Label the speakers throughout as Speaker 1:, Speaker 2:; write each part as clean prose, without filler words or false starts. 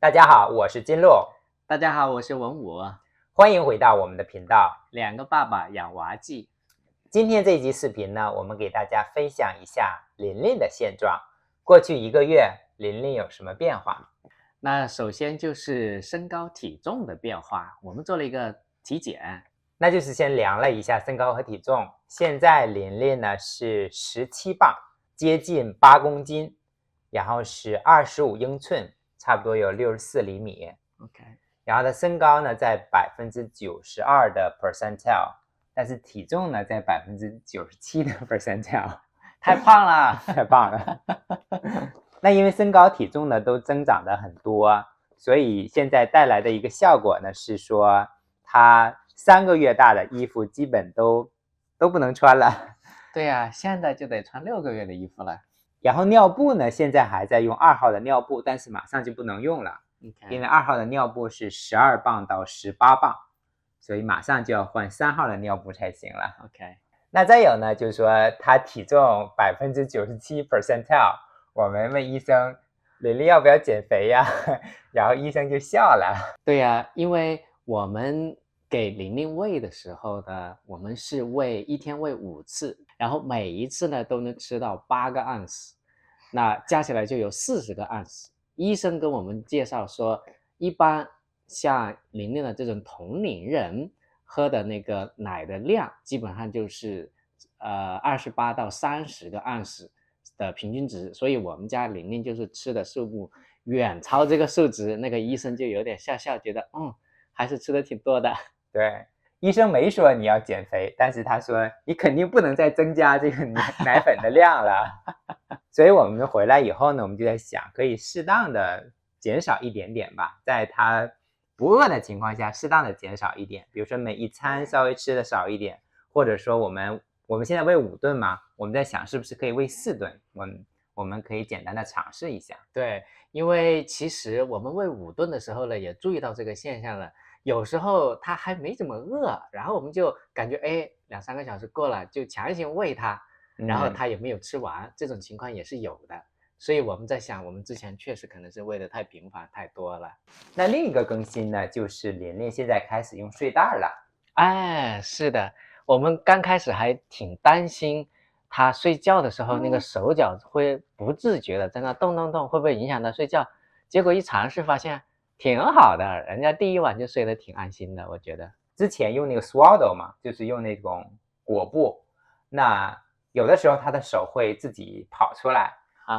Speaker 1: 大家好，我是金鹿，
Speaker 2: 大家好，我是文武，
Speaker 1: 欢迎回到我们的频道。
Speaker 2: 两个爸爸养娃记。
Speaker 1: 今天这一集视频呢，我们给大家分享一下琳琳的现状。过去1个月，琳琳有什么变化？
Speaker 2: 那首先就是身高体重的变化，我们做了一个体检，
Speaker 1: 那就是先量了一下身高和体重。现在琳琳呢是17磅，接近8公斤，然后是25英寸，差不多有64厘米。
Speaker 2: OK，
Speaker 1: 然后她身高呢在92%的 percentile， 但是体重呢在97%的 percentile，
Speaker 2: 太胖了，
Speaker 1: 太棒了。那因为身高体重呢都增长的很多，所以现在带来的一个效果呢是说，她3个月大的衣服基本都不能穿了。
Speaker 2: 对呀，现在就得穿6个月的衣服了。
Speaker 1: 然后尿布呢，现在还在用2号的尿布，但是马上就不能用了，因为2号的尿布是12磅到18磅，所以马上就要换3号的尿布才行了。
Speaker 2: OK，
Speaker 1: 那再有呢，就是说他体重97 percentile， 我们问医生琳琳要不要减肥呀？然后医生就笑了。
Speaker 2: 对呀，因为我们给琳琳喂的时候呢，我们是一天喂5次，然后每一次呢都能吃到8个盎司，那加起来就有40个盎司。医生跟我们介绍说，一般像琳琳的这种同龄人喝的那个奶的量，基本上就是28到30个盎司的平均值，所以我们家琳琳就是吃的数目远超这个数值，那个医生就有点笑笑，觉得还是吃的挺多的。
Speaker 1: 对，医生没说你要减肥，但是他说你肯定不能再增加这个奶粉的量了。所以我们回来以后呢，我们就在想，可以适当的减少一点点吧，在他不饿的情况下，适当的减少一点，比如说每一餐稍微吃的少一点，或者说我们现在喂5顿嘛，我们在想是不是可以喂4顿，我们可以简单的尝试一下。
Speaker 2: 对，因为其实我们喂5顿的时候呢，也注意到这个现象了。有时候他还没怎么饿，然后我们就感觉2-3个小时过了，就强行喂他，然后他也没有吃完，这种情况也是有的。所以我们在想，我们之前确实可能是喂得太频繁太多了。
Speaker 1: 那另一个更新呢，就是琳琳现在开始用睡袋了。
Speaker 2: 哎，是的，我们刚开始还挺担心他睡觉的时候那个手脚会不自觉的在那动动动，会不会影响他睡觉？结果一尝试发现挺好的，人家第一晚就睡得挺安心的，我觉得。
Speaker 1: 之前用那个 swaddle 嘛，就是用那种裹布，那有的时候他的手会自己跑出来，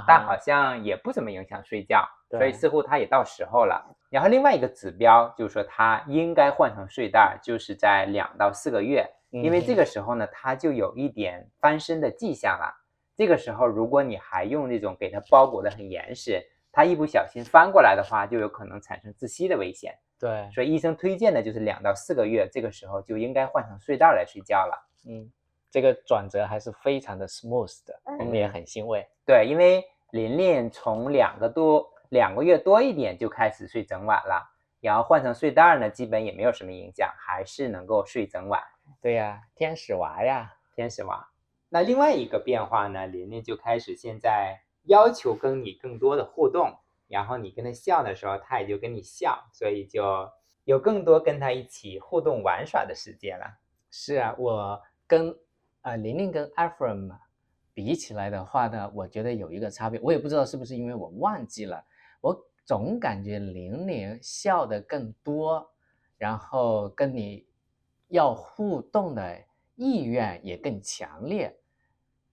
Speaker 1: 但好像也不怎么影响睡觉，所以似乎他也到时候了。然后另外一个指标就是说他应该换成睡袋，就是在2到4个月，因为这个时候呢，他就有一点翻身的迹象了。这个时候如果你还用那种给他包裹得很严实，他一不小心翻过来的话，就有可能产生窒息的危险。
Speaker 2: 对，
Speaker 1: 所以医生推荐的就是2到4个月，这个时候就应该换成睡袋来睡觉了。
Speaker 2: 这个转折还是非常的 smooth 的，我们也很欣慰。
Speaker 1: 对，因为琳琳从2个月多一点就开始睡整晚了，然后换成睡袋呢，基本也没有什么影响，还是能够睡整晚。
Speaker 2: 对呀，天使娃呀，
Speaker 1: 天使娃。那另外一个变化呢，琳琳就开始现在要求跟你更多的互动，然后你跟他笑的时候，他也就跟你笑，所以就有更多跟他一起互动玩耍的时间了。
Speaker 2: 是啊，我跟琳琳跟 Ephraim 比起来的话呢，我觉得有一个差别，我也不知道是不是因为我忘记了，我总感觉琳琳笑得更多，然后跟你要互动的意愿也更强烈。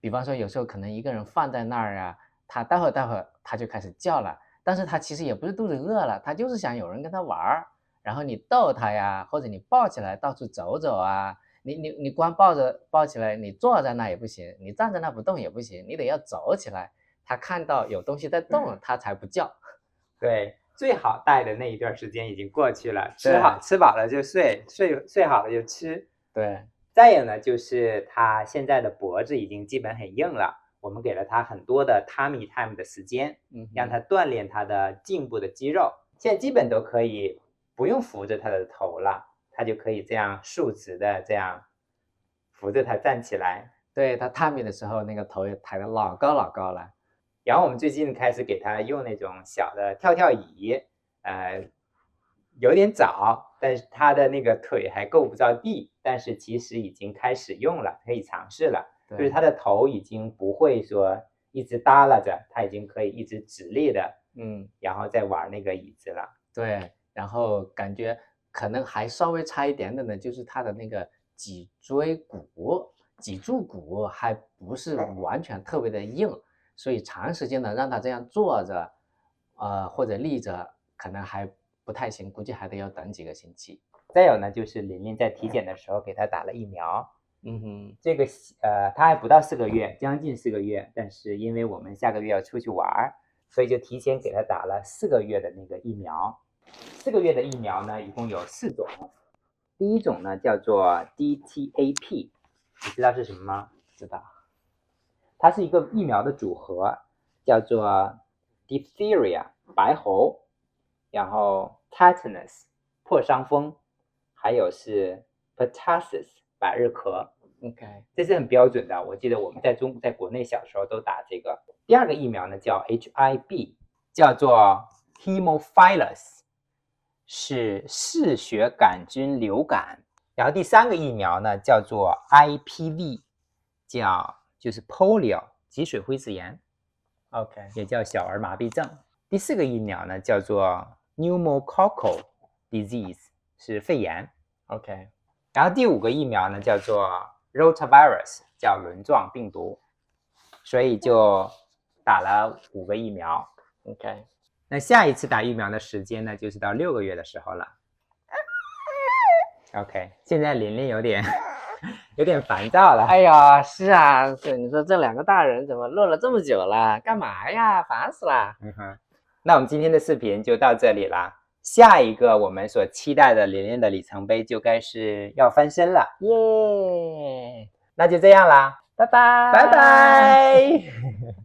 Speaker 2: 比方说，有时候可能一个人放在那儿啊，他待会儿他就开始叫了，但是他其实也不是肚子饿了，他就是想有人跟他玩儿，然后你逗他呀，或者你抱起来到处走走啊。你光抱起来，你坐在那也不行，你站在那不动也不行，你得要走起来。他看到有东西在动，他才不叫。
Speaker 1: 对，最好带的那一段时间已经过去了，吃饱了就睡好了就吃。
Speaker 2: 对，
Speaker 1: 再有呢，就是他现在的脖子已经基本很硬了，我们给了他很多的 tummy time 的时间，让他锻炼他的颈部的肌肉。现在基本都可以不用扶着他的头了，他就可以这样竖直的这样扶着他站起来。
Speaker 2: 对，他 tummy 的时候，那个头也抬得老高老高了。
Speaker 1: 然后我们最近开始给他用那种小的跳跳椅，有点早，但是他的那个腿还够不着地，但是其实已经开始用了，可以尝试了。就是他的头已经不会说一直耷拉着，他已经可以一直直立的，然后再玩那个椅子了。
Speaker 2: 对，然后感觉可能还稍微差一点的呢，就是他的那个脊柱骨还不是完全特别的硬，所以长时间的让他这样坐着，或者立着，可能还不太行，估计还得要等几个星期。
Speaker 1: 再有呢，就是琳琳在体检的时候给他打了疫苗。这个他还不到4个月，将近4个月，但是因为我们下个月要出去玩，所以就提前给他打了4个月的那个疫苗。4个月的疫苗呢，一共有4种。第一种呢叫做 DTaP， 你知道是什么吗？
Speaker 2: 知道。
Speaker 1: 它是一个疫苗的组合，叫做 diphtheria 白喉，然后 tetanus 破伤风，还有是 pertussis 百日咳。
Speaker 2: OK，
Speaker 1: 这是很标准的，我记得我们在国内小时候都打这个。第二个疫苗呢叫 HIB， 叫做 Haemophilus， 是嗜血杆菌流感。然后第3个疫苗呢叫做 IPV， 就是 polio 脊髓灰质炎
Speaker 2: ，OK，
Speaker 1: 也叫小儿麻痹症。第4个疫苗呢叫做 pneumococcal disease， 是肺炎
Speaker 2: ，OK。
Speaker 1: 然后第5个疫苗呢叫做 rotavirus， 叫轮状病毒，所以就打了5个疫苗。
Speaker 2: OK，
Speaker 1: 那下一次打疫苗的时间呢，就是到6个月的时候了。OK， 现在琳琳有点烦躁了。
Speaker 2: 哎呀，是啊，你说这2个大人怎么乐了这么久了？干嘛呀？烦死了。
Speaker 1: 那我们今天的视频就到这里啦。下一个我们所期待的琳琳的里程碑就该是要翻身了。
Speaker 2: 耶！
Speaker 1: 那就这样啦，
Speaker 2: 拜拜，
Speaker 1: 拜拜。